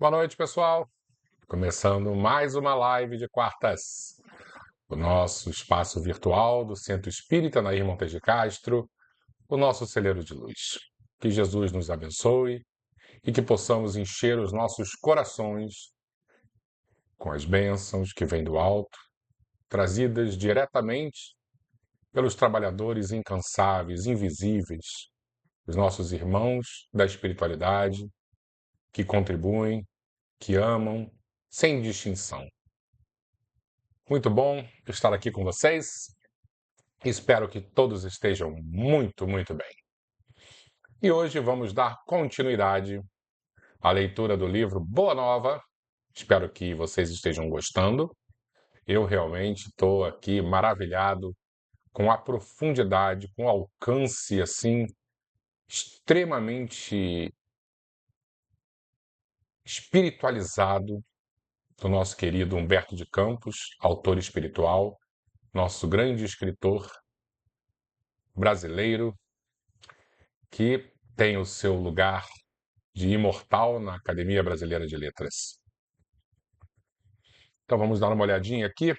Boa noite, pessoal. Começando mais uma live de quartas. O nosso espaço virtual do Centro Espírita Nair Montes de Castro, o nosso celeiro de luz. Que Jesus nos abençoe e que possamos encher os nossos corações com as bênçãos que vêm do alto, trazidas diretamente pelos trabalhadores incansáveis, invisíveis, os nossos irmãos da espiritualidade, que contribuem, que amam, sem distinção. Muito bom estar aqui com vocês. Espero que todos estejam muito bem. E hoje vamos dar continuidade à leitura do livro Boa Nova. Espero que vocês estejam gostando. Eu realmente estou aqui maravilhado com a profundidade, com o alcance assim extremamente espiritualizado do nosso querido Humberto de Campos, autor espiritual, nosso grande escritor brasileiro, que tem o seu lugar de imortal na Academia Brasileira de Letras. Então vamos dar uma olhadinha aqui.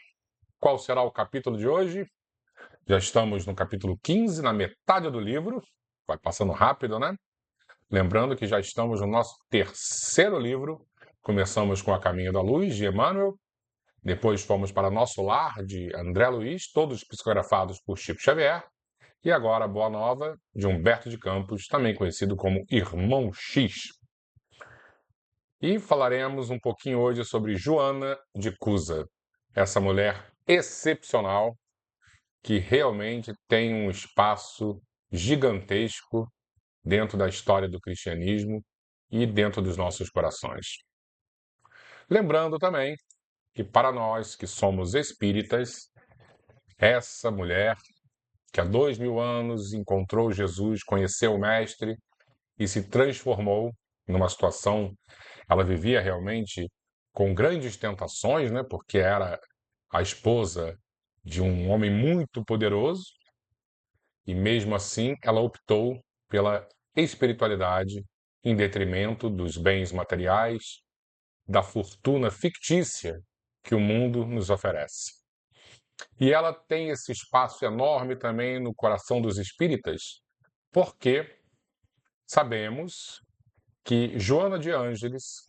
Qual será o capítulo de hoje? Já estamos no capítulo 15, na metade do livro. Vai passando rápido, né? Lembrando que já estamos no nosso terceiro livro. Começamos com A Caminho da Luz, de Emmanuel. Depois fomos para Nosso Lar, de André Luiz, todos psicografados por Chico Xavier. E agora Boa Nova, de Humberto de Campos, também conhecido como Irmão X. E falaremos um pouquinho hoje sobre Joana de Cusa, essa mulher excepcional que realmente tem um espaço gigantesco dentro da história do cristianismo e dentro dos nossos corações. Lembrando também que para nós que somos espíritas, essa mulher que há 2000 anos encontrou Jesus, conheceu o Mestre e se transformou numa situação. Ela vivia realmente com grandes tentações, né? Porque era a esposa de um homem muito poderoso e mesmo assim ela optou pela espiritualidade em detrimento dos bens materiais, da fortuna fictícia que o mundo nos oferece. E ela tem esse espaço enorme também no coração dos espíritas, porque sabemos que Joana de Ângeles,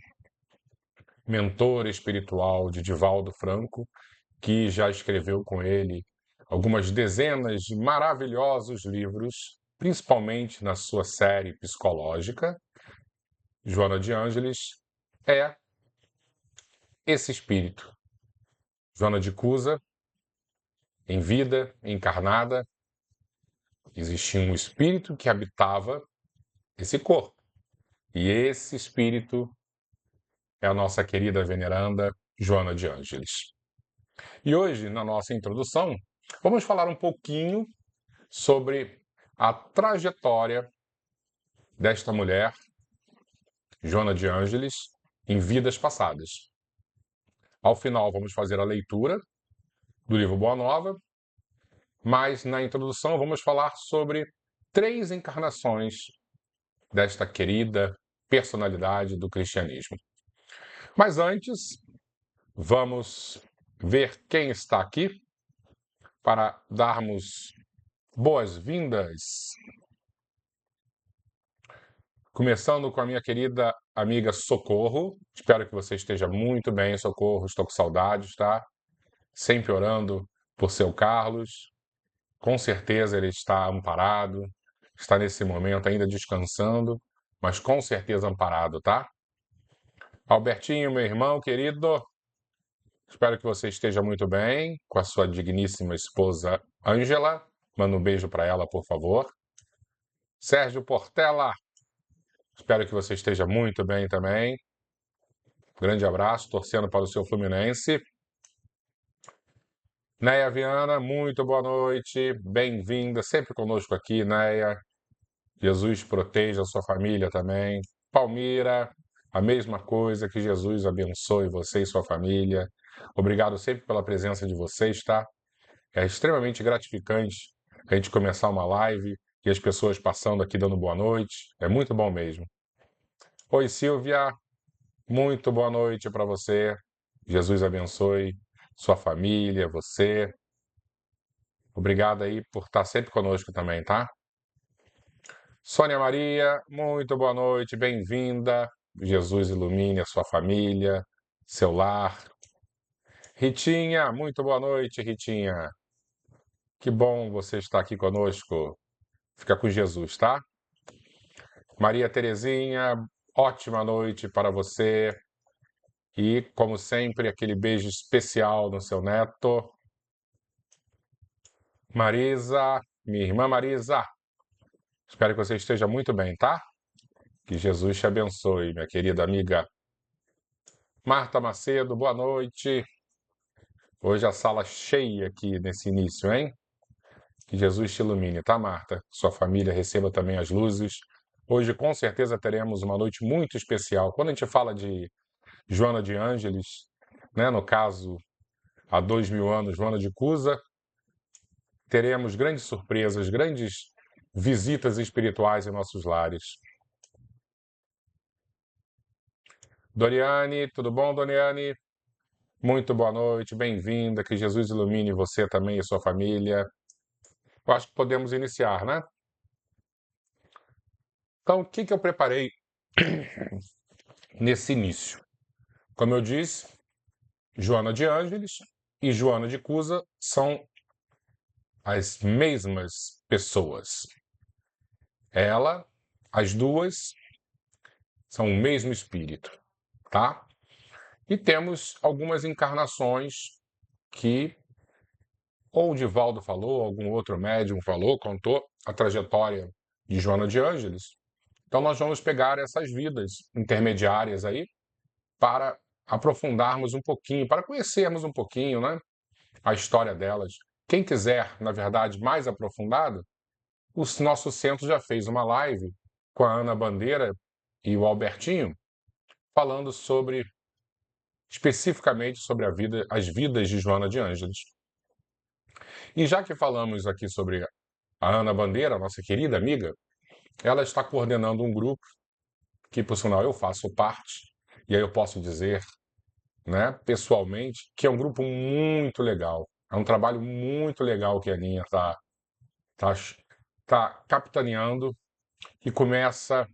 mentor espiritual de Divaldo Franco, que já escreveu com ele algumas dezenas de maravilhosos livros, principalmente na sua série psicológica. Joana de Ângeles é esse espírito. Joana de Cusa, em vida, encarnada, existia um espírito que habitava esse corpo. E esse espírito é a nossa querida veneranda Joana de Ângeles. E hoje, na nossa introdução, vamos falar um pouquinho sobre a trajetória desta mulher, Joana de Ângeles, em vidas passadas. Ao final, vamos fazer a leitura do livro Boa Nova, mas na introdução vamos falar sobre 3 encarnações desta querida personalidade do cristianismo. Mas antes, vamos ver quem está aqui para darmos boas-vindas. Começando com a minha querida amiga Socorro. Espero que você esteja muito bem, Socorro. Estou com saudades, tá? Sempre orando por seu Carlos. Com certeza ele está amparado, está nesse momento ainda descansando, mas com certeza amparado, tá? Albertinho, meu irmão querido, espero que você esteja muito bem com a sua digníssima esposa Ângela. Manda um beijo para ela, por favor. Sérgio Portela, espero que você esteja muito bem também. Grande abraço, torcendo para o seu Fluminense. Neia Viana, muito boa noite, bem-vinda, sempre conosco aqui, Neia. Jesus proteja a sua família também. Palmira, a mesma coisa, que Jesus abençoe você e sua família. Obrigado sempre pela presença de vocês, tá? É extremamente gratificante a gente começar uma live e as pessoas passando aqui dando boa noite. É muito bom mesmo. Oi, Silvia. muito boa noite para você. Jesus abençoe sua família, você. Obrigado aí por estar sempre conosco também, tá? Sônia Maria, muito boa noite, bem-vinda. Jesus ilumine a sua família, seu lar. Ritinha, muito boa noite, Ritinha. Que bom você estar aqui conosco. Fica com Jesus, tá? Maria Terezinha, ótima noite para você. E, como sempre, aquele beijo especial no seu neto. Marisa, minha irmã Marisa, espero que você esteja muito bem, tá? Que Jesus te abençoe, minha querida amiga. Marta Macedo, boa noite. Hoje a sala cheia aqui nesse início, hein? Que Jesus te ilumine, tá, Marta? Sua família receba também as luzes. Hoje, com certeza, teremos uma noite muito especial. Quando a gente fala de Joana de Ângeles, né, no caso, há 2000 anos, Joana de Cusa, teremos grandes surpresas, grandes visitas espirituais em nossos lares. Doriane, tudo bom, Doriane? Muito boa noite, bem-vinda, que Jesus ilumine você também e sua família. Eu acho que podemos iniciar, né? Então, o que eu preparei nesse início? Como eu disse, Joana de Ângeles e Joana de Cusa são as mesmas pessoas. Ela, as duas, são o mesmo espírito, tá? E temos algumas encarnações que ou o Divaldo falou, algum outro médium falou, contou a trajetória de Joana de Ângeles. Então nós vamos pegar essas vidas intermediárias aí para aprofundarmos um pouquinho, para conhecermos um pouquinho, né, a história delas. Quem quiser, na verdade, mais aprofundado, o nosso centro já fez uma live com a Ana Bandeira e o Albertinho, falando sobre especificamente sobre as vidas de Joana de Ângeles. E já que falamos aqui sobre a Ana Bandeira, nossa querida amiga, ela está coordenando um grupo que, por sinal, eu faço parte, e aí eu posso dizer, né, pessoalmente, que é um grupo muito legal. É um trabalho muito legal que a Aninha tá, tá capitaneando e começa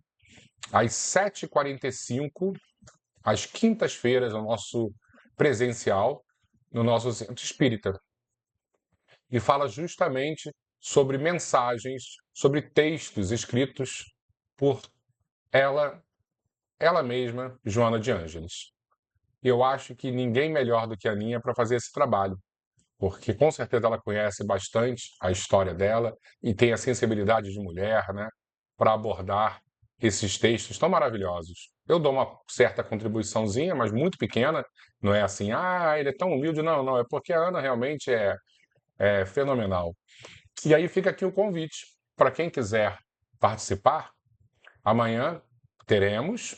às 7h45, às quintas-feiras, no nosso presencial, no nosso centro espírita. E fala justamente sobre mensagens, sobre textos escritos por ela mesma, Joana de Ângeles. E eu acho que ninguém melhor do que a Aninha para fazer esse trabalho, porque com certeza ela conhece bastante a história dela e tem a sensibilidade de mulher, né, para abordar esses textos tão maravilhosos. Eu dou uma certa contribuiçãozinha, mas muito pequena, não é assim, ele é tão humilde, não, não, é porque a Ana realmente é fenomenal. E aí fica aqui o convite para quem quiser participar. Amanhã teremos,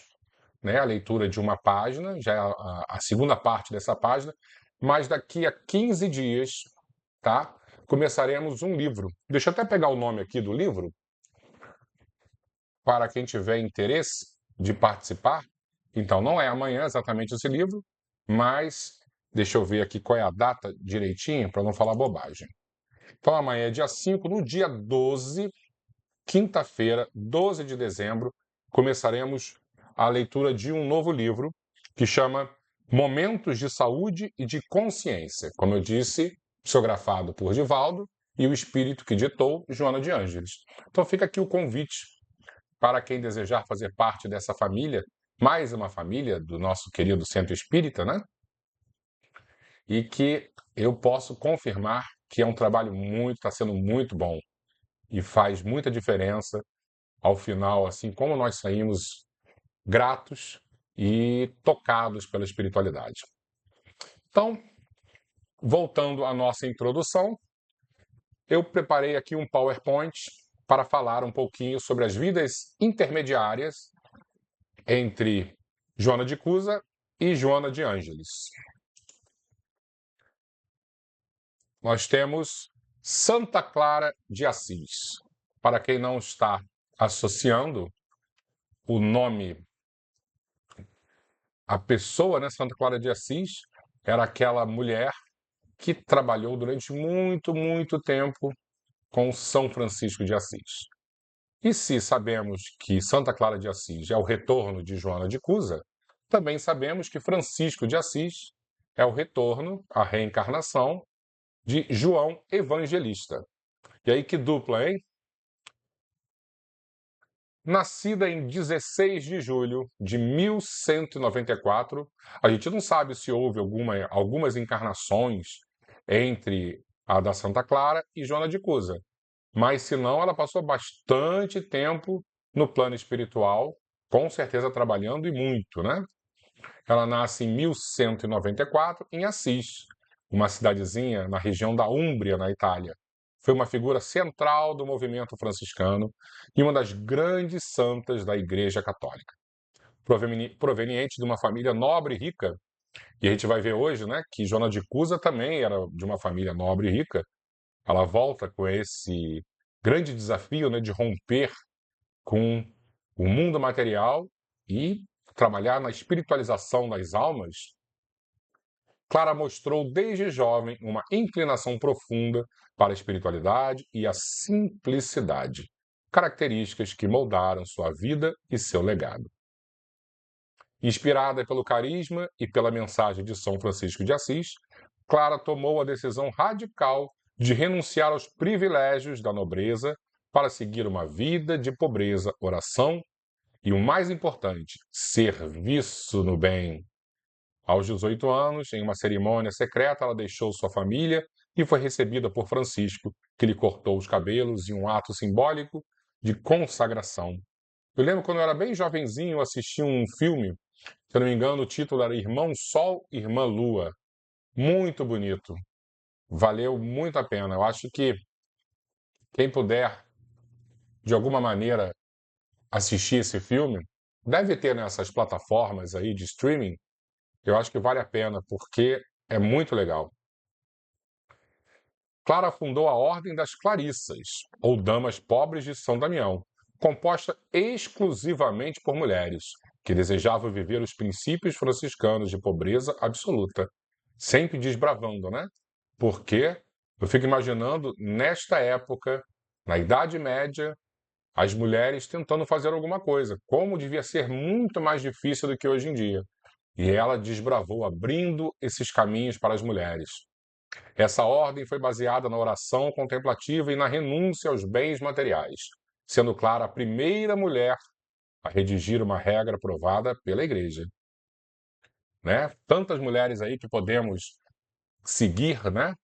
né, a leitura de uma página, já é a segunda parte dessa página, mas daqui a 15 dias, tá, começaremos um livro. Deixa eu até pegar o nome aqui do livro, para quem tiver interesse de participar. Então, não é amanhã exatamente esse livro, mas deixa eu ver aqui qual é a data direitinho, para não falar bobagem. Então, amanhã é dia 5, no dia 12, quinta-feira, 12 de dezembro, começaremos a leitura de um novo livro que chama Momentos de Saúde e de Consciência. Como eu disse, psicografado por Divaldo e o espírito que ditou, Joana de Ângeles. Então fica aqui o convite para quem desejar fazer parte dessa família, mais uma família do nosso querido Centro Espírita, né? E que eu posso confirmar que é um trabalho está sendo muito bom e faz muita diferença ao final, assim como nós saímos gratos e tocados pela espiritualidade. Então, voltando à nossa introdução, eu preparei aqui um PowerPoint para falar um pouquinho sobre as vidas intermediárias entre Joana de Cusa e Joana de Ângeles. Nós temos Santa Clara de Assis. Para quem não está associando o nome a pessoa, né, Santa Clara de Assis, era aquela mulher que trabalhou durante muito, muito tempo com São Francisco de Assis. E se sabemos que Santa Clara de Assis é o retorno de Joana de Cusa, também sabemos que Francisco de Assis é o retorno, a reencarnação de João Evangelista. E aí que dupla, hein? Nascida em 16 de julho de 1194, a gente não sabe se houve algumas encarnações entre a da Santa Clara e Joana de Cusa, mas se não, ela passou bastante tempo no plano espiritual, com certeza trabalhando e muito, né? Ela nasce em 1194 em Assis, uma cidadezinha na região da Úmbria, na Itália. Foi uma figura central do movimento franciscano e uma das grandes santas da Igreja Católica. Proveniente de uma família nobre e rica, e a gente vai ver hoje, né, que Joana de Cusa também era de uma família nobre e rica. Ela volta com esse grande desafio, né, de romper com o mundo material e trabalhar na espiritualização das almas. Clara mostrou desde jovem uma inclinação profunda para a espiritualidade e a simplicidade, características que moldaram sua vida e seu legado. Inspirada pelo carisma e pela mensagem de São Francisco de Assis, Clara tomou a decisão radical de renunciar aos privilégios da nobreza para seguir uma vida de pobreza, oração e, o mais importante, serviço no bem. Aos 18 anos, em uma cerimônia secreta, ela deixou sua família e foi recebida por Francisco, que lhe cortou os cabelos em um ato simbólico de consagração. Eu lembro quando eu era bem jovenzinho, eu assisti um filme, se eu não me engano, o título era Irmão Sol, Irmã Lua. Muito bonito. Valeu muito a pena. Eu acho que quem puder, de alguma maneira, assistir esse filme, deve ter nessas plataformas aí de streaming. Eu acho que vale a pena, porque é muito legal. Clara fundou a Ordem das Clarissas, ou Damas Pobres de São Damião, composta exclusivamente por mulheres que desejavam viver os princípios franciscanos de pobreza absoluta, sempre desbravando, né? Porque eu fico imaginando, nesta época, na Idade Média, as mulheres tentando fazer alguma coisa, como devia ser muito mais difícil do que hoje em dia. E ela desbravou, abrindo esses caminhos para as mulheres. Essa ordem foi baseada na oração contemplativa e na renúncia aos bens materiais, sendo Clara a primeira mulher a redigir uma regra aprovada pela Igreja. Né? Tantas mulheres aí que podemos seguir, né?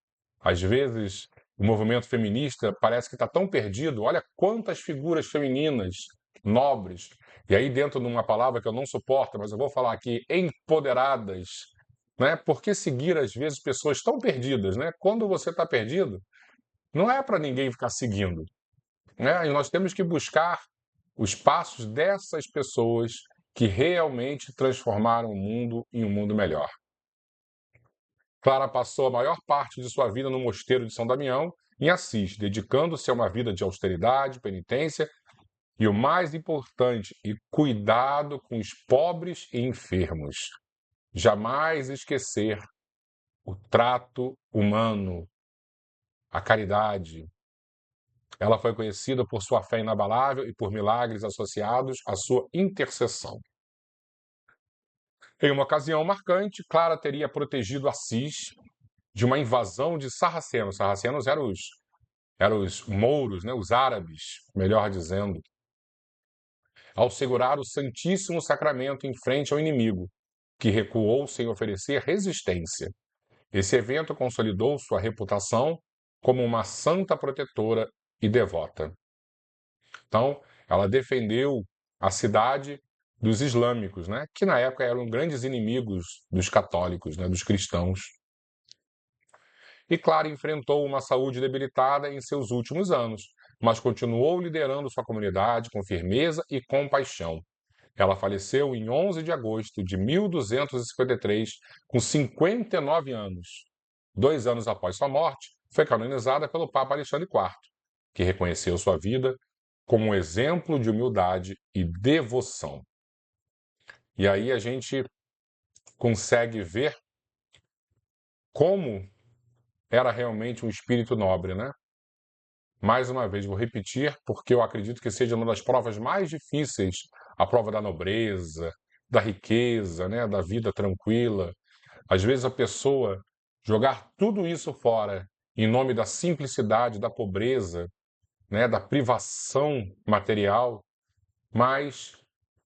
Às vezes o movimento feminista parece que está tão perdido. Olha quantas figuras femininas nobres, e aí dentro de uma palavra que eu não suporto, mas eu vou falar aqui, empoderadas, né? Por que seguir, às vezes, pessoas tão perdidas, né? Quando você está perdido, não é para ninguém ficar seguindo, né? E nós temos que buscar os passos dessas pessoas que realmente transformaram o mundo em um mundo melhor. Clara passou a maior parte de sua vida no mosteiro de São Damião, em Assis, dedicando-se a uma vida de austeridade, penitência e, o mais importante, e cuidado com os pobres e enfermos. Jamais esquecer o trato humano, a caridade. Ela foi conhecida por sua fé inabalável e por milagres associados à sua intercessão. Em uma ocasião marcante, Clara teria protegido Assis de uma invasão de sarracenos. Sarracenos eram os mouros, né, os árabes, melhor dizendo, ao segurar o Santíssimo Sacramento em frente ao inimigo, que recuou sem oferecer resistência. Esse evento consolidou sua reputação como uma santa protetora e devota. Então, ela defendeu a cidade dos islâmicos, né, que na época eram grandes inimigos dos católicos, né, dos cristãos. E Clara enfrentou uma saúde debilitada em seus últimos anos, mas continuou liderando sua comunidade com firmeza e compaixão. Ela faleceu em 11 de agosto de 1253, com 59 anos. 2 anos após sua morte, foi canonizada pelo Papa Alexandre IV, que reconheceu sua vida como um exemplo de humildade e devoção. E aí a gente consegue ver como era realmente um espírito nobre, né? Mais uma vez, vou repetir, porque eu acredito que seja uma das provas mais difíceis, a prova da nobreza, da riqueza, né? Da vida tranquila. Às vezes a pessoa jogar tudo isso fora em nome da simplicidade, da pobreza, né? Da privação material, mas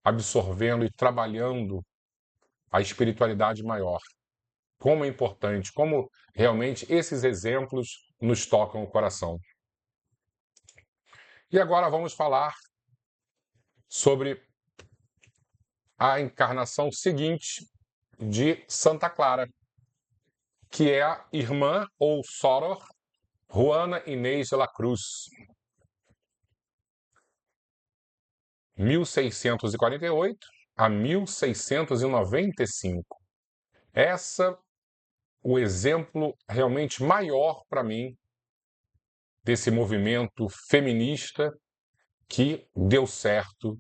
absorvendo e trabalhando a espiritualidade maior. Como é importante, como realmente esses exemplos nos tocam o coração. E agora vamos falar sobre a encarnação seguinte de Santa Clara, que é a irmã ou Soror Juana Inês de la Cruz, 1648 a 1695. Essa o exemplo realmente maior para mim desse movimento feminista que deu certo,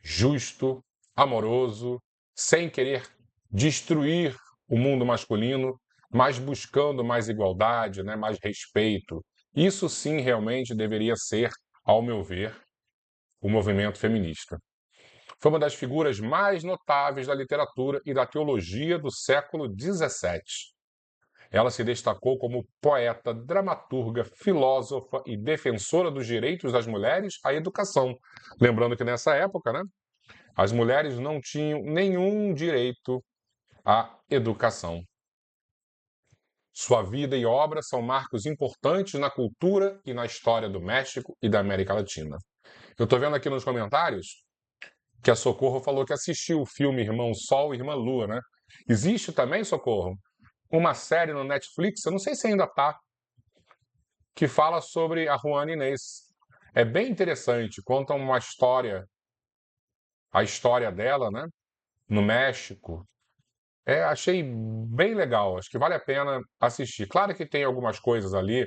justo, amoroso, sem querer destruir o mundo masculino, mas buscando mais igualdade, né, mais respeito. Isso sim realmente deveria ser, ao meu ver, o movimento feminista. Foi uma das figuras mais notáveis da literatura e da teologia do século XVII. Ela se destacou como poeta, dramaturga, filósofa e defensora dos direitos das mulheres à educação. Lembrando que nessa época, né, as mulheres não tinham nenhum direito à educação. Sua vida e obra são marcos importantes na cultura e na história do México e da América Latina. Eu estou vendo aqui nos comentários que a Socorro falou que assistiu o filme Irmão Sol e Irmã Lua, né? Existe também, Socorro, uma série no Netflix, eu não sei se ainda tá, que fala sobre a Juana Inês. É bem interessante, conta uma história, a história dela, né? No México. Achei bem legal, acho que vale a pena assistir. Claro que tem algumas coisas ali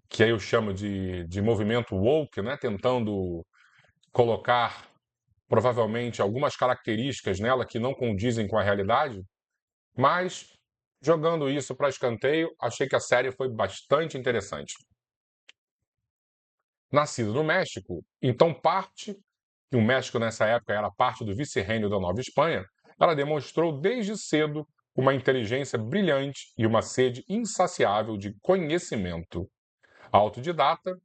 que aí eu chamo de movimento woke, né? Tentando colocar provavelmente algumas características nela que não condizem com a realidade, mas jogando isso para escanteio, achei que a série foi bastante interessante. Nascida no México, então e o México nessa época era parte do vice-reino da Nova Espanha, ela demonstrou desde cedo uma inteligência brilhante e uma sede insaciável de conhecimento. Autodidata,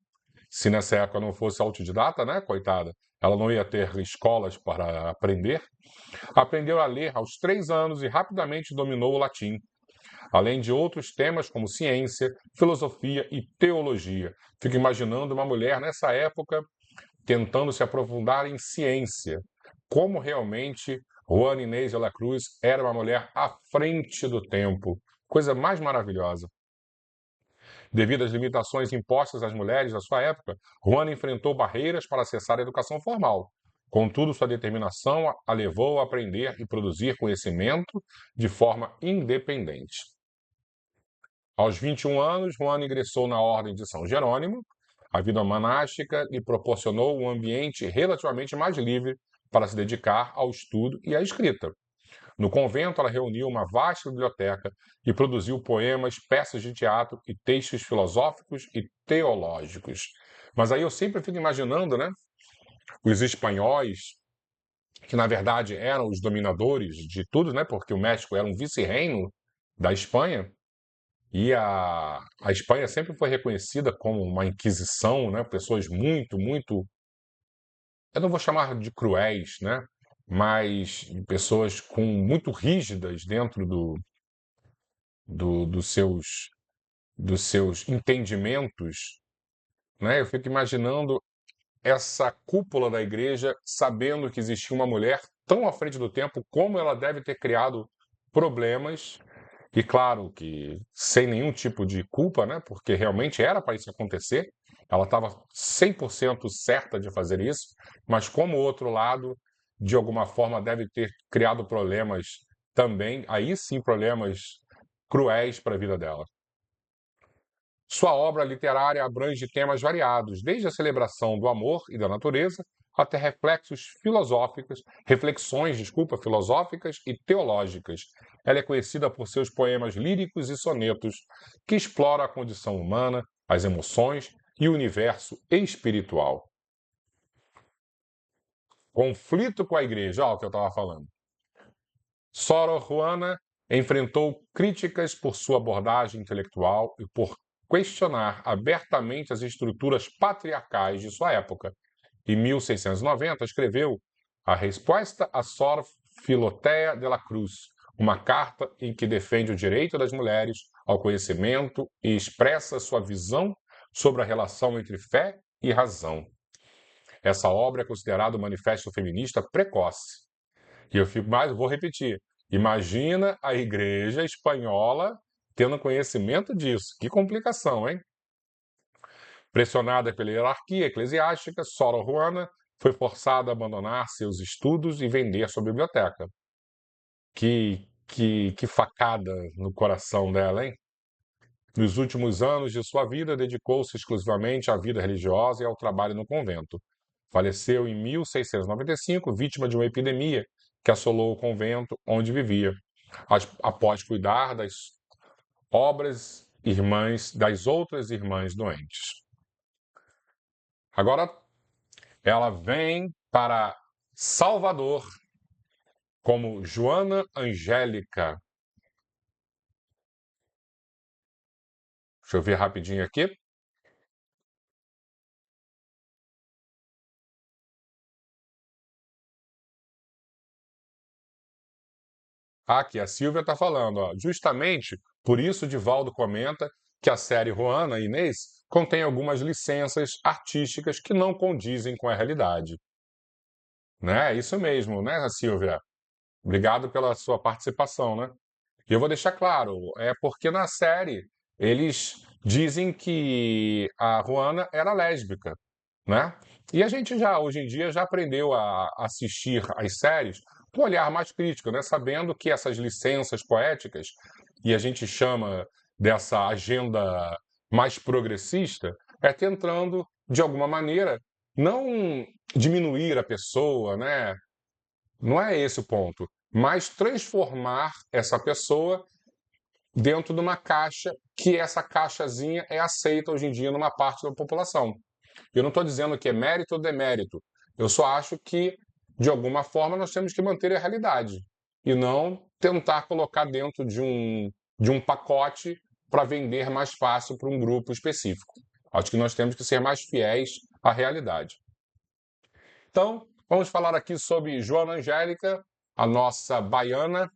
se nessa época não fosse autodidata, né, coitada, ela não ia ter escolas para aprender, aprendeu a ler aos 3 anos e rapidamente dominou o latim, além de outros temas como ciência, filosofia e teologia. Fico imaginando uma mulher nessa época tentando se aprofundar em ciência, como realmente Juana Inês de la Cruz era uma mulher à frente do tempo. Coisa mais maravilhosa. Devido às limitações impostas às mulheres da sua época, Juana enfrentou barreiras para acessar a educação formal. Contudo, sua determinação a levou a aprender e produzir conhecimento de forma independente. Aos 21 anos, Juana ingressou na Ordem de São Jerônimo. A vida monástica lhe proporcionou um ambiente relativamente mais livre para se dedicar ao estudo e à escrita. No convento, ela reuniu uma vasta biblioteca e produziu poemas, peças de teatro e textos filosóficos e teológicos. Mas aí eu sempre fico imaginando, né, os espanhóis, que na verdade eram os dominadores de tudo, né, porque o México era um vice-reino da Espanha, e a Espanha sempre foi reconhecida como uma inquisição, né, pessoas muito, muito, eu não vou chamar de cruéis, né, mas pessoas muito rígidas dentro do, dos seus, dos seus entendimentos, né? Eu fico imaginando essa cúpula da igreja sabendo que existia uma mulher tão à frente do tempo, como ela deve ter criado problemas, e claro que sem nenhum tipo de culpa, né? Porque realmente era para isso acontecer, ela estava 100% certa de fazer isso, mas como o outro lado, de alguma forma, deve ter criado problemas também, aí sim problemas cruéis para a vida dela. Sua obra literária abrange temas variados, desde a celebração do amor e da natureza até reflexões, filosóficas e teológicas. Ela é conhecida por seus poemas líricos e sonetos, que exploram a condição humana, as emoções e o universo espiritual. Conflito com a igreja, olha o que eu estava falando. Sor Juana enfrentou críticas por sua abordagem intelectual e por questionar abertamente as estruturas patriarcais de sua época. Em 1690, escreveu A Resposta a Sor Filotea de la Cruz, uma carta em que defende o direito das mulheres ao conhecimento e expressa sua visão sobre a relação entre fé e razão. Essa obra é considerada um manifesto feminista precoce. E vou repetir. Imagina a igreja espanhola tendo conhecimento disso. Que complicação, hein? Pressionada pela hierarquia eclesiástica, Sor Juana foi forçada a abandonar seus estudos e vender sua biblioteca. Que facada no coração dela, hein? Nos últimos anos de sua vida, dedicou-se exclusivamente à vida religiosa e ao trabalho no convento. Faleceu em 1695, vítima de uma epidemia que assolou o convento onde vivia, após cuidar das obras irmãs das outras irmãs doentes. Agora, ela vem para Salvador como Joana Angélica. Deixa eu ver rapidinho aqui. Aqui, a Silvia está falando, ó, justamente por isso Divaldo comenta que a série Juana e Inês contém algumas licenças artísticas que não condizem com a realidade. Né? Isso mesmo, né, Silvia? Obrigado pela sua participação, né? E eu vou deixar claro, é porque na série eles dizem que a Juana era lésbica, né? E a gente já, hoje em dia, já aprendeu a assistir às séries com um olhar mais crítico, né? Sabendo que essas licenças poéticas, e a gente chama dessa agenda mais progressista, é tentando, de alguma maneira, não diminuir a pessoa, né? Não é esse o ponto, mas transformar essa pessoa dentro de uma caixa que essa caixazinha é aceita hoje em dia numa parte da população. Eu não estou dizendo que é mérito ou demérito. Eu só acho que, de alguma forma, nós temos que manter a realidade e não tentar colocar dentro de um pacote para vender mais fácil para um grupo específico. Acho que nós temos que ser mais fiéis à realidade. Então, vamos falar aqui sobre Joana Angélica, a nossa baiana,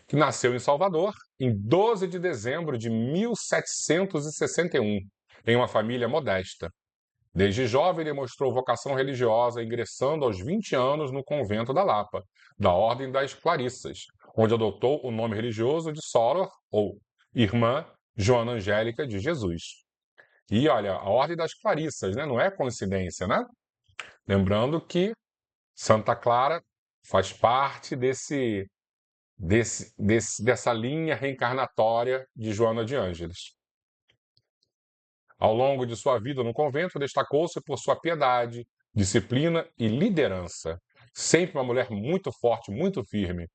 que nasceu em Salvador em 12 de dezembro de 1761, em uma família modesta. Desde jovem demonstrou vocação religiosa, ingressando aos 20 anos no convento da Lapa, da Ordem das Clarissas, onde adotou o nome religioso de Soror, ou Irmã Joana Angélica de Jesus. E olha, a Ordem das Clarissas, né? Não é coincidência, né? Lembrando que Santa Clara faz parte dessa linha reencarnatória de Joana de Ângeles. Ao longo de sua vida no convento, destacou-se por sua piedade, disciplina e liderança. Sempre uma mulher muito forte, muito firme,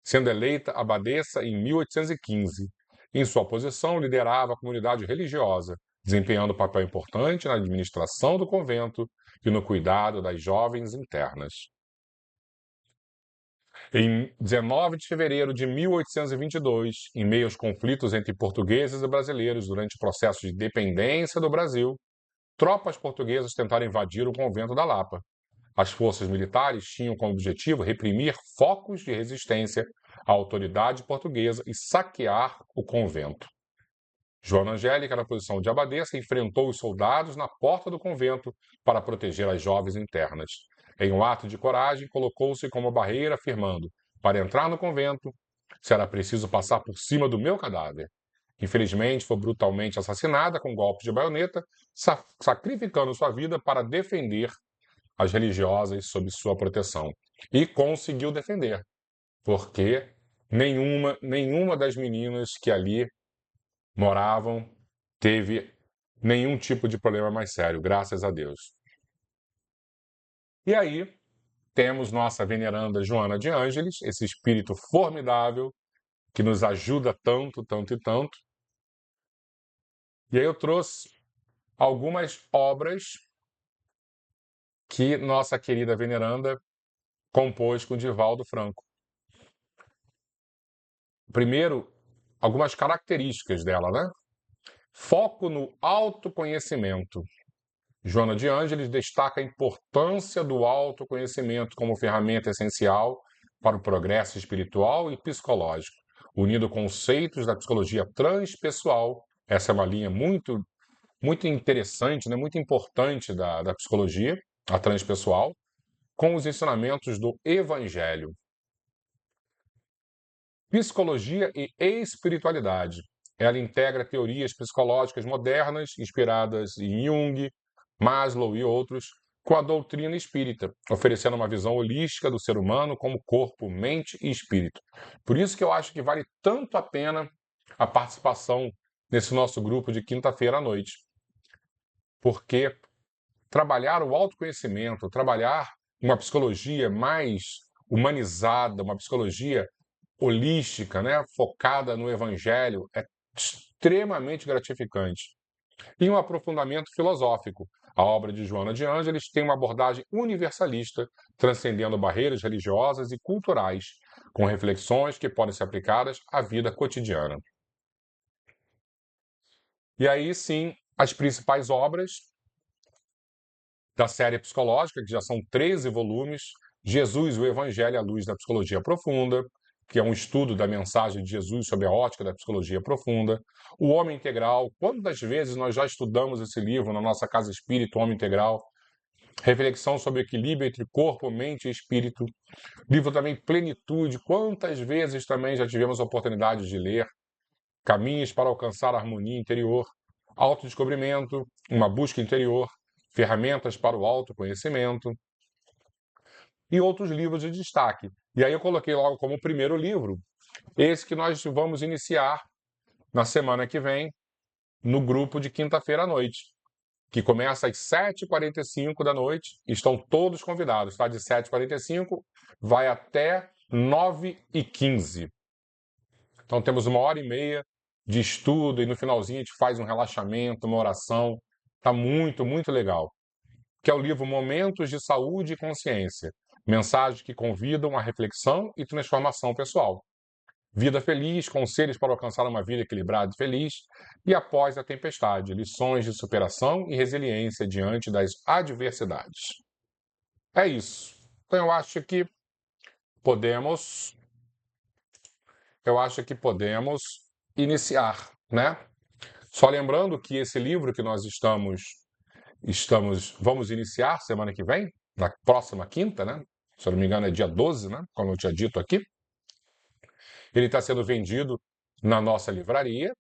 sendo eleita abadesa em 1815. Em sua posição, liderava a comunidade religiosa, desempenhando papel importante na administração do convento e no cuidado das jovens internas. Em 19 de fevereiro de 1822, em meio aos conflitos entre portugueses e brasileiros durante o processo de independência do Brasil, tropas portuguesas tentaram invadir o convento da Lapa. As forças militares tinham como objetivo reprimir focos de resistência à autoridade portuguesa e saquear o convento. Joana Angélica, na posição de abadesa, enfrentou os soldados na porta do convento para proteger as jovens internas. Em um ato de coragem, colocou-se como barreira, afirmando: para entrar no convento, será preciso passar por cima do meu cadáver. Infelizmente, foi brutalmente assassinada com golpes de baioneta, sacrificando sua vida para defender as religiosas sob sua proteção. E conseguiu defender, porque nenhuma das meninas que ali moravam teve nenhum tipo de problema mais sério, graças a Deus. E aí temos nossa veneranda Joana de Ângeles, esse espírito formidável que nos ajuda tanto, tanto e tanto. E aí eu trouxe algumas obras que nossa querida veneranda compôs com Divaldo Franco. Primeiro, algumas características dela, né? Foco no autoconhecimento. Joana de Ângeles destaca a importância do autoconhecimento como ferramenta essencial para o progresso espiritual e psicológico, unindo conceitos da psicologia transpessoal. Essa é uma linha muito interessante, né? Muito importante da psicologia, a transpessoal, com os ensinamentos do Evangelho. Psicologia e espiritualidade. Ela integra teorias psicológicas modernas, inspiradas em Jung, Maslow e outros, com a doutrina espírita, oferecendo uma visão holística do ser humano como corpo, mente e espírito. Por isso que eu acho que vale tanto a pena a participação nesse nosso grupo de quinta-feira à noite. Porque trabalhar o autoconhecimento, trabalhar uma psicologia mais humanizada, uma psicologia holística, né, focada no evangelho, é extremamente gratificante. E um aprofundamento filosófico. A obra de Joana de Ângeles tem uma abordagem universalista, transcendendo barreiras religiosas e culturais, com reflexões que podem ser aplicadas à vida cotidiana. E aí sim, as principais obras da série psicológica, que já são 13 volumes, Jesus, o Evangelho à Luz da Psicologia Profunda, que é um estudo da mensagem de Jesus sobre a ótica da psicologia profunda. O Homem Integral, quantas vezes nós já estudamos esse livro na nossa Casa Espírita, o Homem Integral? Reflexão sobre o equilíbrio entre corpo, mente e espírito. Livro também Plenitude, quantas vezes também já tivemos a oportunidade de ler. Caminhos para alcançar a harmonia interior. Autodescobrimento, uma busca interior. Ferramentas para o autoconhecimento. E outros livros de destaque. E aí eu coloquei logo como primeiro livro esse que nós vamos iniciar na semana que vem, no grupo de quinta-feira à noite, que começa às 7h45 da noite. Estão todos convidados, tá? De 7h45 vai até 9h15. Então temos 1h30 de estudo e no finalzinho a gente faz um relaxamento, uma oração. Tá muito, muito legal. Que é o livro Momentos de Saúde e Consciência. Mensagens que convidam à reflexão e transformação pessoal. Vida feliz, conselhos para alcançar uma vida equilibrada e feliz. E após a tempestade, lições de superação e resiliência diante das adversidades. É isso. Então podemos, eu acho que podemos iniciar, né? Só lembrando que esse livro que nós vamos iniciar semana que vem, na próxima quinta, né? Se eu não me engano é dia 12, né? Como eu tinha dito aqui. Ele está sendo vendido na nossa livraria,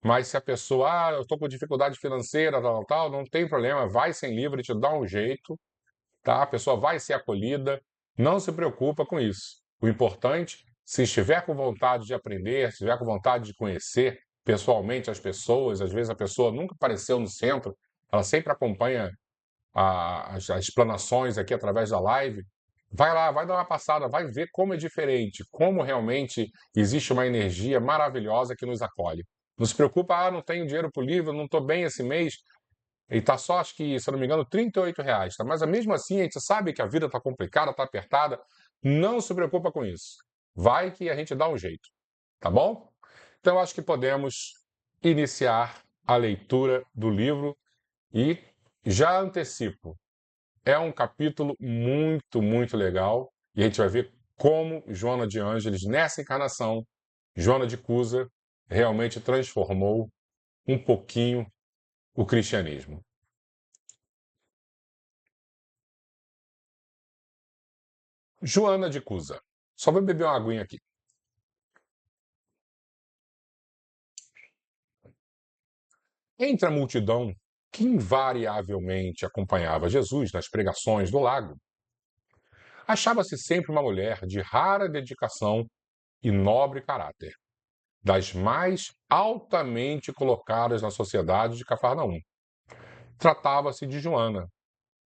mas se a pessoa, eu estou com dificuldade financeira, tal, não tem problema, vai sem livro, te dá um jeito, tá? A pessoa vai ser acolhida, não se preocupa com isso. O importante, se estiver com vontade de aprender, se estiver com vontade de conhecer pessoalmente as pessoas, às vezes a pessoa nunca apareceu no centro, ela sempre acompanha as explanações aqui através da live, vai lá, vai dar uma passada, vai ver como é diferente, como realmente existe uma energia maravilhosa que nos acolhe. Não se preocupa, não tenho dinheiro para o livro, não estou bem esse mês, e está só, acho que, se eu não me engano, R$ 38, tá? Mas mesmo assim, a gente sabe que a vida está complicada, está apertada, não se preocupa com isso. Vai que a gente dá um jeito, tá bom? Então, acho que podemos iniciar a leitura do livro e já antecipo, é um capítulo muito, muito legal e a gente vai ver como Joana de Ângeles, nessa encarnação, Joana de Cusa, realmente transformou um pouquinho o cristianismo. Joana de Cusa. Só vou beber uma aguinha aqui. Entre a multidão que invariavelmente acompanhava Jesus nas pregações do lago, achava-se sempre uma mulher de rara dedicação e nobre caráter, das mais altamente colocadas na sociedade de Cafarnaum. Tratava-se de Joana,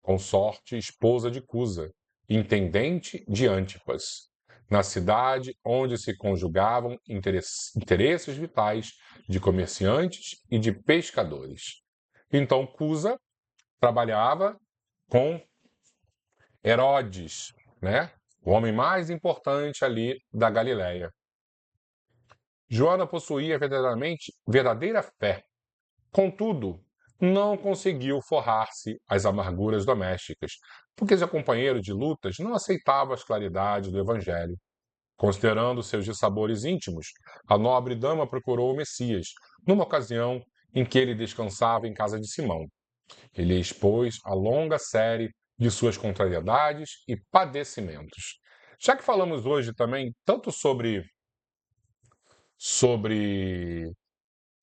consorte esposa de Cusa, intendente de Antipas, na cidade onde se conjugavam interesses vitais de comerciantes e de pescadores. Então Cusa trabalhava com Herodes, né? O homem mais importante ali da Galileia. Joana possuía verdadeira fé. Contudo, não conseguiu forrar-se às amarguras domésticas, porque seu companheiro de lutas não aceitava as claridades do Evangelho. Considerando seus dissabores íntimos, a nobre dama procurou o Messias, numa ocasião em que ele descansava em casa de Simão. Ele expôs a longa série de suas contrariedades e padecimentos. Já que falamos hoje também tanto sobre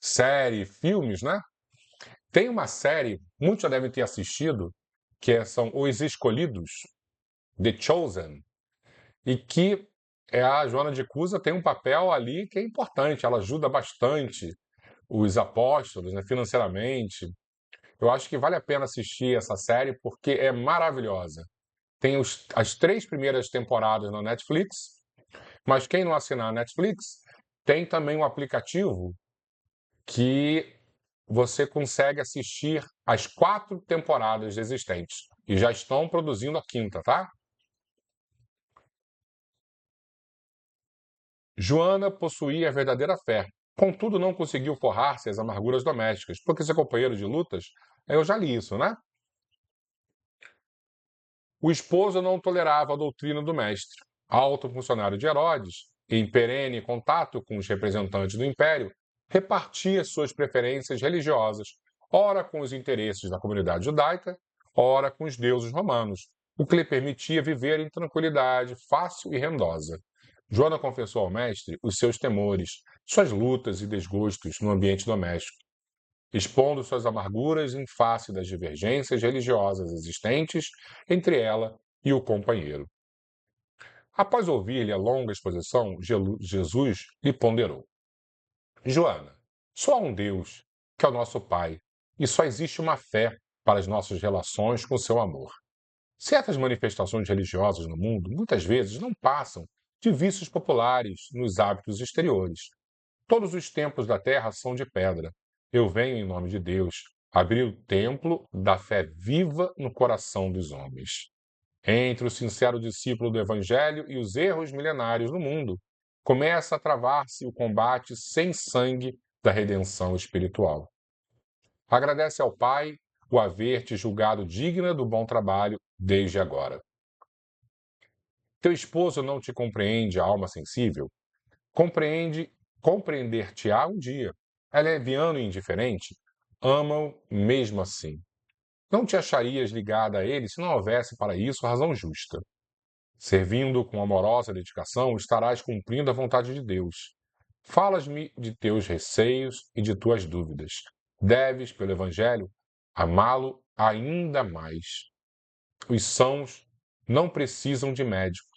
série, filmes, né? Tem uma série, muitos já devem ter assistido, são Os Escolhidos, The Chosen, e que a Joana de Cusa tem um papel ali que é importante, ela ajuda bastante os apóstolos, né, financeiramente. Eu acho que vale a pena assistir essa série porque é maravilhosa. Tem as 3 primeiras temporadas na Netflix, mas quem não assinar a Netflix, tem também um aplicativo que você consegue assistir as 4 temporadas existentes. E já estão produzindo a 5ª, tá? Joana possuía a verdadeira fé, contudo não conseguiu forrar-se às amarguras domésticas, porque seu companheiro de lutas, eu já li isso, né? O esposo não tolerava a doutrina do mestre. Alto funcionário de Herodes, em perene contato com os representantes do império, repartia suas preferências religiosas, ora com os interesses da comunidade judaica, ora com os deuses romanos, o que lhe permitia viver em tranquilidade fácil e rendosa. Joana confessou ao mestre os seus temores, suas lutas e desgostos no ambiente doméstico, expondo suas amarguras em face das divergências religiosas existentes entre ela e o companheiro. Após ouvir-lhe a longa exposição, Jesus lhe ponderou: Joana, só há um Deus, que é o nosso Pai, e só existe uma fé para as nossas relações com seu amor. Certas manifestações religiosas no mundo muitas vezes não passam de vícios populares nos hábitos exteriores. Todos os templos da terra são de pedra. Eu venho em nome de Deus abrir o templo da fé viva no coração dos homens. Entre o sincero discípulo do Evangelho e os erros milenários do mundo, começa a travar-se o combate sem sangue da redenção espiritual. Agradece ao Pai o haver te julgado digna do bom trabalho desde agora. Teu esposo não te compreende, a alma sensível? Compreender-te-á um dia. É leviano e indiferente? Ama-o mesmo assim. Não te acharias ligada a ele se não houvesse para isso razão justa. Servindo com amorosa dedicação, estarás cumprindo a vontade de Deus. Falas-me de teus receios e de tuas dúvidas. Deves, pelo Evangelho, amá-lo ainda mais. Os sãos não precisam de médico.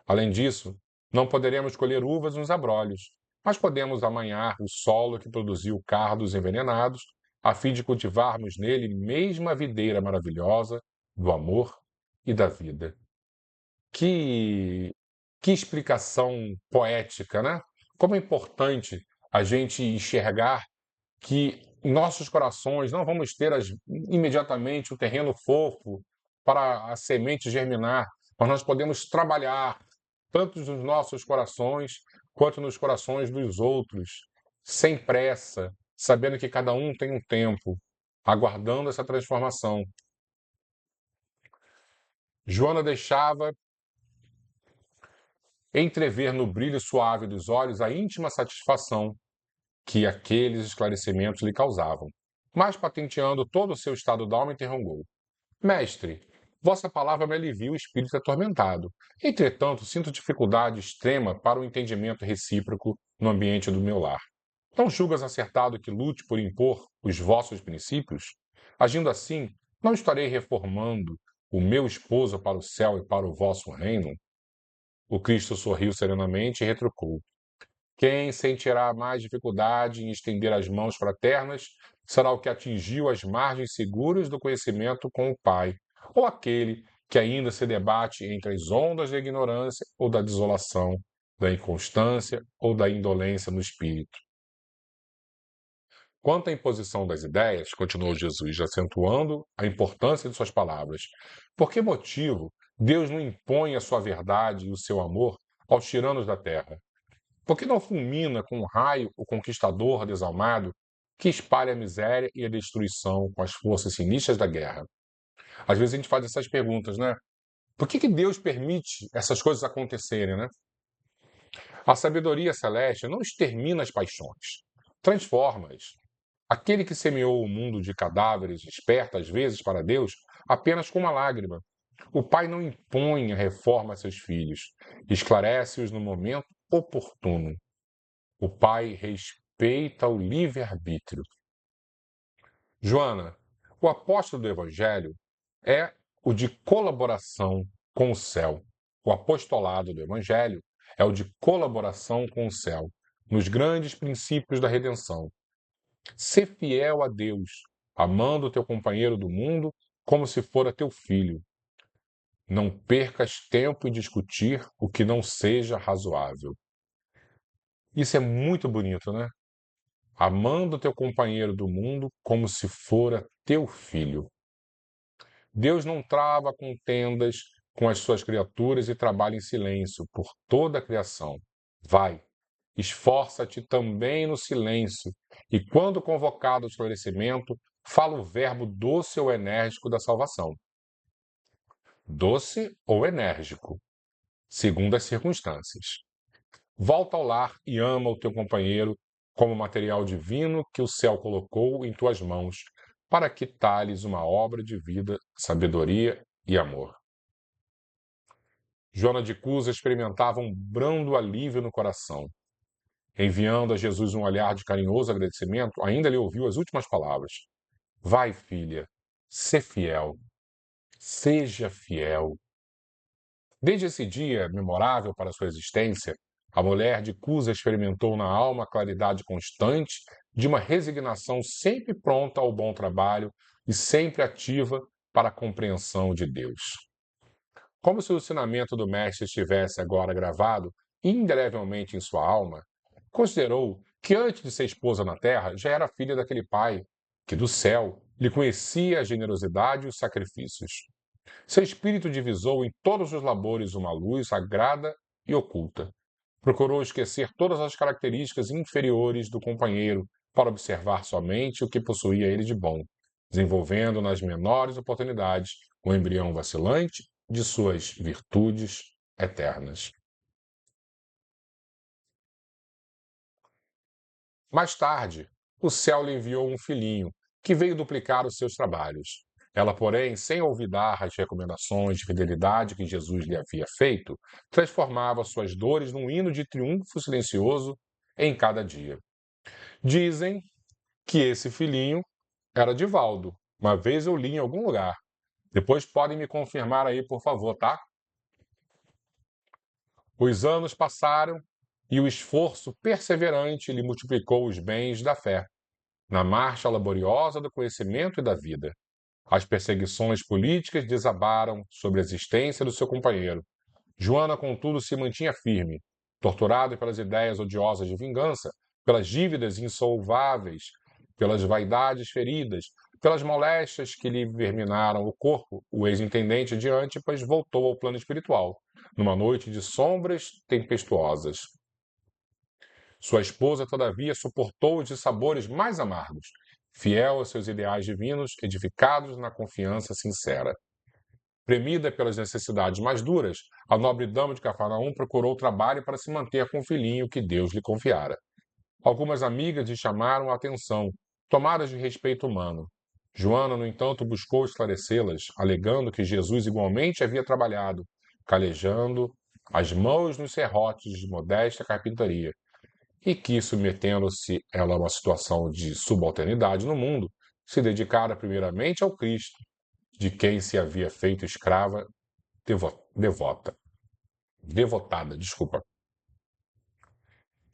Além disso, não poderemos colher uvas nos abrolhos, mas podemos amanhar o solo que produziu cardos envenenados, a fim de cultivarmos nele mesmo a videira maravilhosa do amor e da vida. Que, que explicação poética, né? Como é importante a gente enxergar que em nossos corações não vamos ter imediatamente o terreno fofo para a semente germinar, mas nós podemos trabalhar tanto nos nossos corações quanto nos corações dos outros, sem pressa, sabendo que cada um tem um tempo, aguardando essa transformação. Joana deixava entrever no brilho suave dos olhos a íntima satisfação que aqueles esclarecimentos lhe causavam. Mas, patenteando todo o seu estado d'alma, interrogou: Mestre, vossa palavra me alivia o espírito atormentado. Entretanto, sinto dificuldade extrema para o entendimento recíproco no ambiente do meu lar. Não julgas acertado que lute por impor os vossos princípios? Agindo assim, não estarei reformando o meu esposo para o céu e para o vosso reino? O Cristo sorriu serenamente e retrucou: Quem sentirá mais dificuldade em estender as mãos fraternas será o que atingiu as margens seguras do conhecimento com o Pai, ou aquele que ainda se debate entre as ondas da ignorância ou da desolação, da inconstância ou da indolência no espírito? Quanto à imposição das ideias, continuou Jesus, acentuando a importância de suas palavras, por que motivo Deus não impõe a sua verdade e o seu amor aos tiranos da terra? Por que não fulmina com um raio o conquistador desalmado que espalha a miséria e a destruição com as forças sinistras da guerra? Às vezes a gente faz essas perguntas, né? Por que Deus permite essas coisas acontecerem, né? A sabedoria celeste não extermina as paixões, transforma-as. Aquele que semeou o mundo de cadáveres desperta, às vezes, para Deus apenas com uma lágrima. O pai não impõe a reforma a seus filhos, esclarece-os no momento oportuno. O pai respeita o livre-arbítrio. Joana, o apóstolo do Evangelho é o de colaboração com o céu. O apostolado do Evangelho é o de colaboração com o céu, nos grandes princípios da redenção. Ser fiel a Deus, amando o teu companheiro do mundo como se fora teu filho. Não percas tempo em discutir o que não seja razoável. Isso é muito bonito, né? Amando o teu companheiro do mundo como se fora teu filho. Deus não trava contendas com as suas criaturas e trabalha em silêncio por toda a criação. Vai, esforça-te também no silêncio, e quando convocado ao esclarecimento, fala o verbo doce ou enérgico da salvação. Doce ou enérgico, segundo as circunstâncias. Volta ao lar e ama o teu companheiro como material divino que o céu colocou em tuas mãos, para que tales uma obra de vida, sabedoria e amor. Joana de Cusa experimentava um brando alívio no coração. Enviando a Jesus um olhar de carinhoso agradecimento, ainda lhe ouviu as últimas palavras: Vai, filha, sê fiel, seja fiel. Desde esse dia memorável para sua existência, a mulher de Cusa experimentou na alma a claridade constante de uma resignação sempre pronta ao bom trabalho e sempre ativa para a compreensão de Deus. Como se o ensinamento do Mestre estivesse agora gravado indelevelmente em sua alma, considerou que antes de ser esposa na terra já era filha daquele pai, que do céu lhe conhecia a generosidade e os sacrifícios. Seu espírito divisou em todos os labores uma luz sagrada e oculta. Procurou esquecer todas as características inferiores do companheiro para observar somente o que possuía ele de bom, desenvolvendo nas menores oportunidades o embrião vacilante de suas virtudes eternas. Mais tarde, o céu lhe enviou um filhinho, que veio duplicar os seus trabalhos. Ela, porém, sem olvidar as recomendações de fidelidade que Jesus lhe havia feito, transformava suas dores num hino de triunfo silencioso em cada dia. Dizem que esse filhinho era Divaldo. Uma vez eu li em algum lugar. Depois podem me confirmar aí, por favor, tá? Os anos passaram e o esforço perseverante lhe multiplicou os bens da fé, na marcha laboriosa do conhecimento e da vida. As perseguições políticas desabaram sobre a existência do seu companheiro. Joana, contudo, se mantinha firme, torturada pelas ideias odiosas de vingança, pelas dívidas insolváveis, pelas vaidades feridas, pelas moléstias que lhe verminaram o corpo. O ex-intendente de Antipas voltou ao plano espiritual, numa noite de sombras tempestuosas. Sua esposa, todavia, suportou os dissabores mais amargos, fiel aos seus ideais divinos, edificados na confiança sincera. Premida pelas necessidades mais duras, a nobre dama de Cafarnaum procurou trabalho para se manter com o filhinho que Deus lhe confiara. Algumas amigas lhe chamaram a atenção, tomadas de respeito humano. Joana, no entanto, buscou esclarecê-las, alegando que Jesus igualmente havia trabalhado, calejando as mãos nos serrotes de modesta carpintaria, e que, submetendo-se ela a uma situação de subalternidade no mundo, se dedicara primeiramente ao Cristo, de quem se havia feito escrava devotada.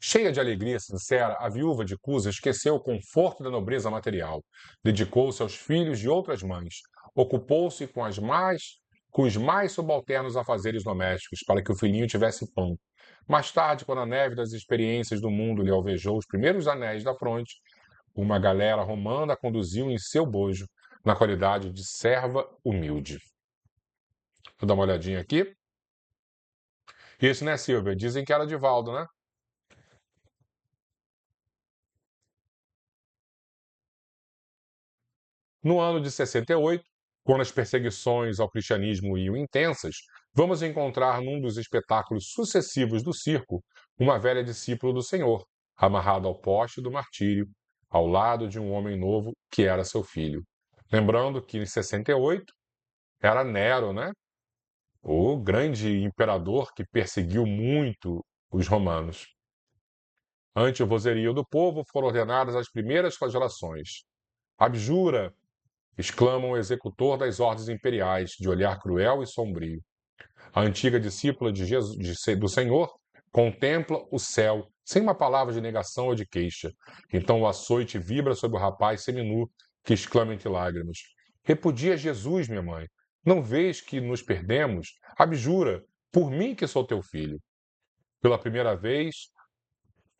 Cheia de alegria sincera, a viúva de Cusa esqueceu o conforto da nobreza material, dedicou-se aos filhos de outras mães, ocupou-se com os mais subalternos afazeres domésticos, para que o filhinho tivesse pão. Mais tarde, quando a neve das experiências do mundo lhe alvejou os primeiros anéis da fronte, uma galera romana a conduziu em seu bojo, na qualidade de serva humilde. Vou dar uma olhadinha aqui. Isso, né, Silvia? Dizem que era Divaldo, né? No ano de 68, quando as perseguições ao cristianismo iam intensas, vamos encontrar num dos espetáculos sucessivos do circo uma velha discípula do Senhor, amarrada ao poste do martírio, ao lado de um homem novo que era seu filho. Lembrando que em 68 era Nero, né? O grande imperador que perseguiu muito os romanos. Ante o vozerio do povo foram ordenadas as primeiras flagelações. Abjura, exclama o executor das ordens imperiais, de olhar cruel e sombrio. A antiga discípula do Senhor contempla o céu, sem uma palavra de negação ou de queixa. Então o açoite vibra sobre o rapaz seminu, que exclama entre lágrimas: Repudia Jesus, minha mãe. Não vês que nos perdemos? Abjura, por mim que sou teu filho. Pela primeira vez,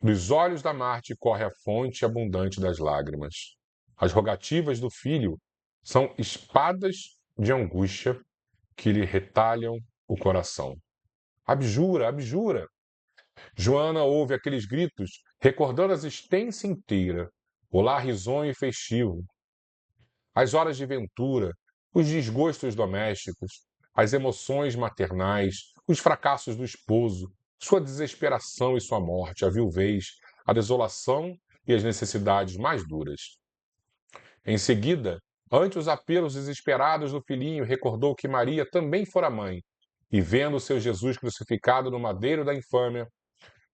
dos olhos da Marte corre a fonte abundante das lágrimas. As rogativas do filho são espadas de angústia que lhe retalham o coração. Abjura, abjura! Joana ouve aqueles gritos, recordando a existência inteira, o lar risonho e festivo, as horas de ventura, os desgostos domésticos, as emoções maternais, os fracassos do esposo, sua desesperação e sua morte, a viuvez, a desolação e as necessidades mais duras. Em seguida, ante os apelos desesperados do filhinho, recordou que Maria também fora mãe, e vendo seu Jesus crucificado no madeiro da infâmia,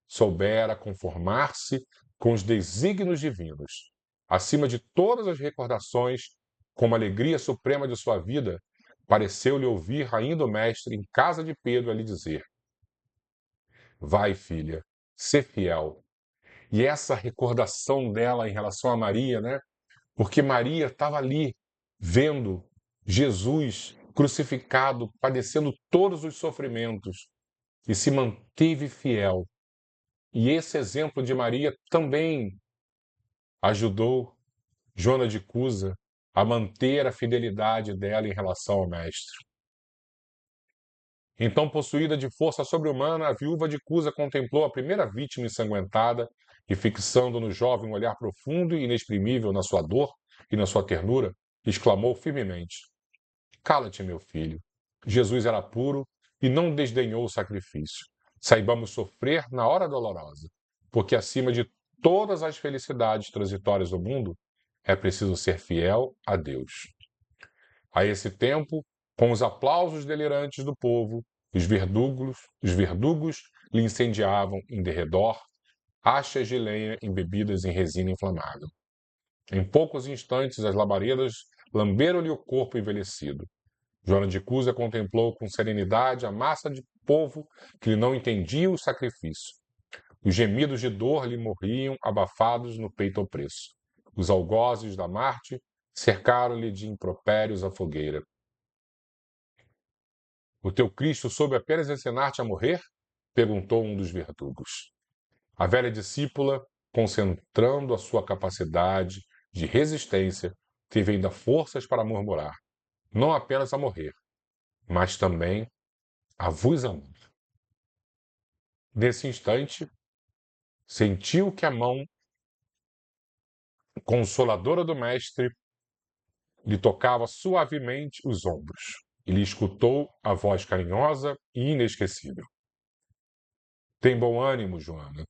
soubera conformar-se com os desígnios divinos. Acima de todas as recordações, como alegria suprema de sua vida, pareceu-lhe ouvir ainda o mestre em casa de Pedro a lhe dizer: Vai, filha, sê fiel. E essa recordação dela em relação a Maria, né? Porque Maria estava ali, vendo Jesus crucificado, padecendo todos os sofrimentos, e se manteve fiel. E esse exemplo de Maria também ajudou Joana de Cusa a manter a fidelidade dela em relação ao Mestre. Então, possuída de força sobre-humana, a viúva de Cusa contemplou a primeira vítima ensanguentada e, fixando no jovem um olhar profundo e inexprimível na sua dor e na sua ternura, exclamou firmemente: Cala-te, meu filho. Jesus era puro e não desdenhou o sacrifício. Saibamos sofrer na hora dolorosa, porque acima de todas as felicidades transitórias do mundo, é preciso ser fiel a Deus. A esse tempo, com os aplausos delirantes do povo, os verdugos lhe incendiavam em derredor achas de lenha embebidas em resina inflamável. Em poucos instantes, as labaredas lamberam-lhe o corpo envelhecido. Joana de Cusa contemplou com serenidade a massa de povo que lhe não entendia o sacrifício. Os gemidos de dor lhe morriam abafados no peito opresso. Os algozes da Marte cercaram-lhe de impropérios a fogueira. O teu Cristo soube apenas ensinar-te a morrer? Perguntou um dos verdugos. A velha discípula, concentrando a sua capacidade de resistência, teve ainda forças para murmurar, não apenas a morrer, mas também a vos amar. Nesse instante, sentiu que a mão consoladora do Mestre lhe tocava suavemente os ombros e lhe escutou a voz carinhosa e inesquecível. Tem bom ânimo, Joana.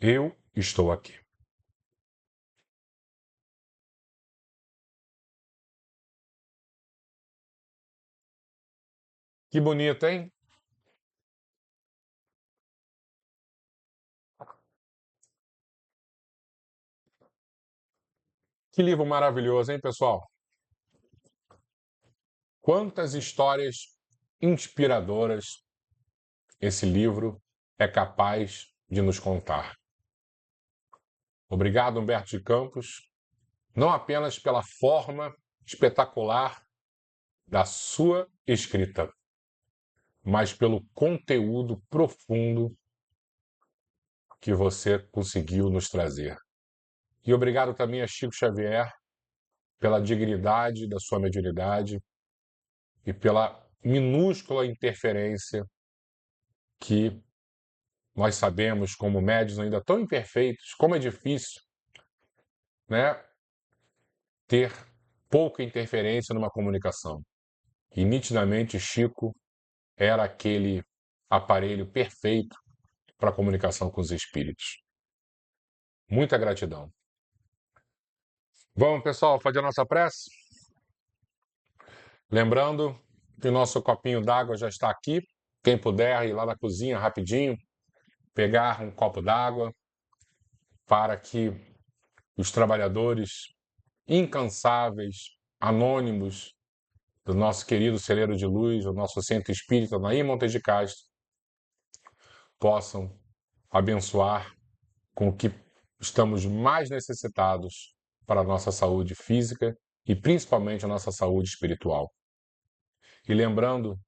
Eu estou aqui. Que bonito, hein? Que livro maravilhoso, hein, pessoal? Quantas histórias inspiradoras esse livro é capaz de nos contar. Obrigado, Humberto de Campos, não apenas pela forma espetacular da sua escrita, mas pelo conteúdo profundo que você conseguiu nos trazer. E obrigado também a Chico Xavier pela dignidade da sua mediunidade e pela minúscula interferência que nós sabemos, como médiuns ainda tão imperfeitos, como é difícil, né, ter pouca interferência numa comunicação. E nitidamente Chico era aquele aparelho perfeito para a comunicação com os espíritos. Muita gratidão. Vamos, pessoal, fazer a nossa prece? Lembrando que o nosso copinho d'água já está aqui. Quem puder ir lá na cozinha rapidinho, pegar um copo d'água para que os trabalhadores incansáveis, anônimos do nosso querido celeiro de luz, o nosso centro espírita Nair Montes de Castro, possam abençoar com o que estamos mais necessitados para a nossa saúde física e principalmente a nossa saúde espiritual. E lembrando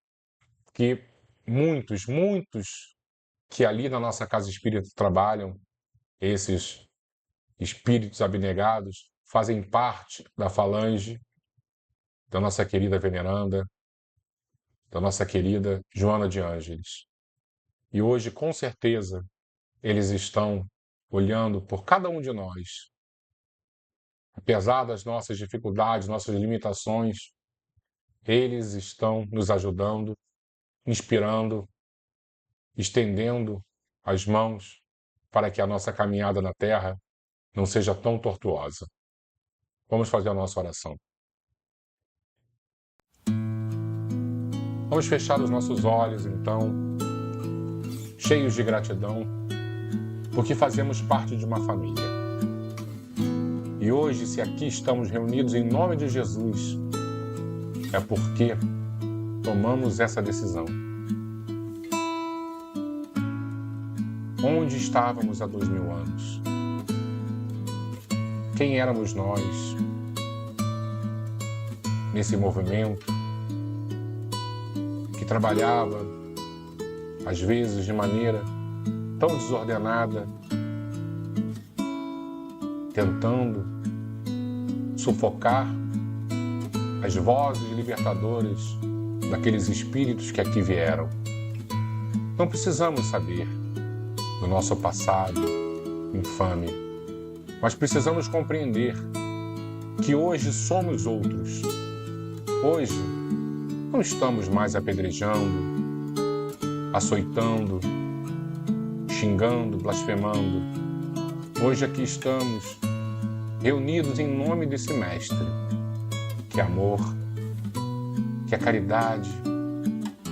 que muitos que ali na nossa casa espírita trabalham, esses espíritos abnegados, fazem parte da falange da nossa querida veneranda, da nossa querida Joana de Ângeles. E hoje, com certeza, eles estão olhando por cada um de nós. Apesar das nossas dificuldades, nossas limitações, eles estão nos ajudando, inspirando, estendendo as mãos para que a nossa caminhada na Terra não seja tão tortuosa. Vamos fazer a nossa oração. Vamos fechar os nossos olhos, então, cheios de gratidão, porque fazemos parte de uma família. E hoje, se aqui estamos reunidos em nome de Jesus, é porque tomamos essa decisão. Onde estávamos há 2000 anos? Quem éramos nós nesse movimento que trabalhava, às vezes, de maneira tão desordenada, tentando sufocar as vozes libertadoras daqueles espíritos que aqui vieram. Não precisamos saber do nosso passado infame, mas precisamos compreender que hoje somos outros. Hoje não estamos mais apedrejando, açoitando, xingando, blasfemando. Hoje aqui estamos reunidos em nome desse Mestre, que é amor, que é caridade,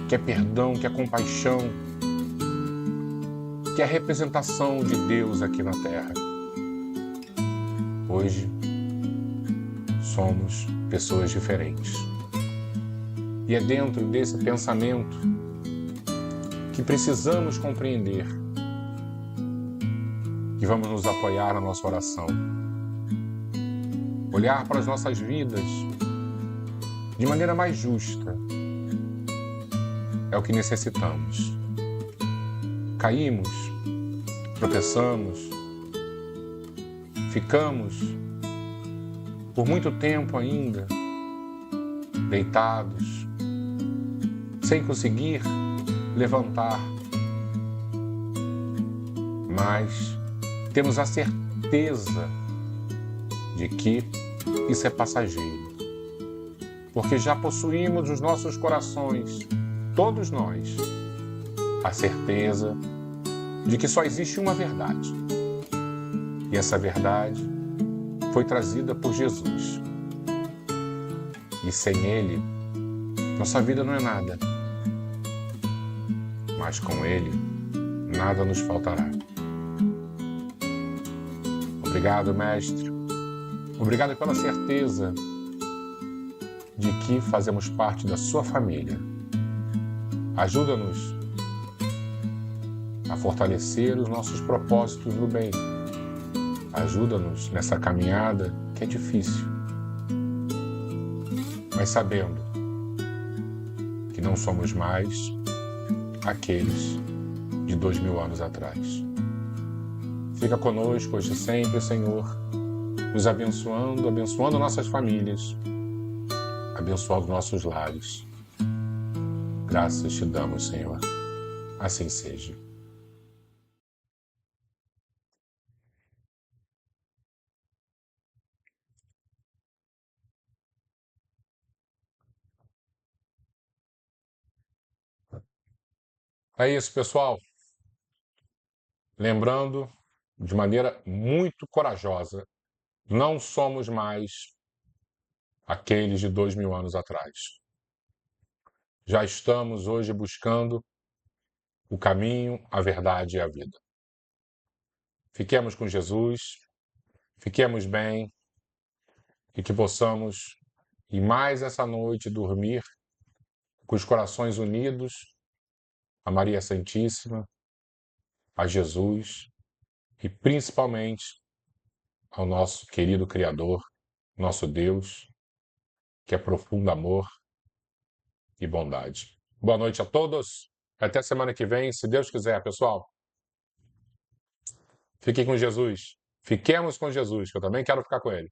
que é perdão, que é compaixão, que é a representação de Deus aqui na Terra. Hoje somos pessoas diferentes. E é dentro desse pensamento que precisamos compreender que vamos nos apoiar na nossa oração. Olhar para as nossas vidas de maneira mais justa. É o que necessitamos. Caímos, tropeçamos, ficamos por muito tempo ainda deitados, sem conseguir levantar. Mas temos a certeza de que isso é passageiro, porque já possuímos nos nossos corações, todos nós, a certeza de que só existe uma verdade. E essa verdade foi trazida por Jesus. E sem Ele, nossa vida não é nada. Mas com Ele, nada nos faltará. Obrigado, Mestre. Obrigado pela certeza de que fazemos parte da sua família. Ajuda-nos a fortalecer os nossos propósitos do bem. Ajuda-nos nessa caminhada que é difícil, mas sabendo não somos mais aqueles de 2000 anos atrás. Fica conosco hoje sempre, Senhor, nos abençoando, abençoando nossas famílias, abençoando nossos lares. Graças te damos, Senhor. Assim seja. É isso, pessoal. Lembrando, de maneira muito corajosa, não somos mais aqueles de 2000 anos atrás. Já estamos hoje buscando o caminho, a verdade e a vida. Fiquemos com Jesus, fiquemos bem e que possamos, e mais essa noite, dormir com os corações unidos a Maria Santíssima, a Jesus e principalmente ao nosso querido Criador, nosso Deus, que é profundo amor e bondade. Boa noite a todos. Até semana que vem, se Deus quiser, pessoal. Fiquem com Jesus. Fiquemos com Jesus, que eu também quero ficar com ele.